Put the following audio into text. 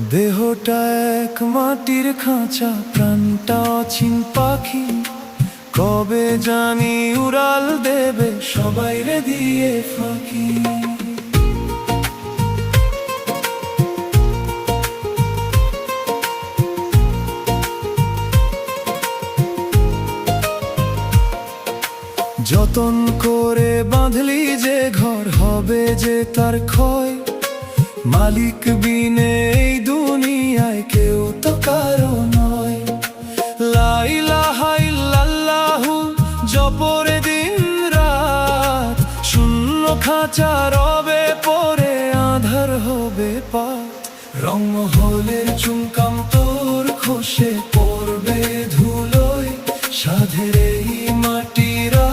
দেহটা এক মাটির খাঁচা, প্রাণটা অচিন পাখি। কবে জানি উড়াল দেবে সবাই রে দিয়ে ফাঁকি। যতন করে বাঁধলি যে ঘর, হবে যে তার ক্ষয়। মালিক বিনে এই দুনিয়ায় কেউ তো কারো নয়। লা ইলাহা ইল্লাল্লাহু জপরে দিন রাত, শূন্য খাঁচা রবে পরে আধার হবে পাত। রং মহলের চুমকাম তোর খসে পড়বে ধুলোয়, সাধের এই মাটিরা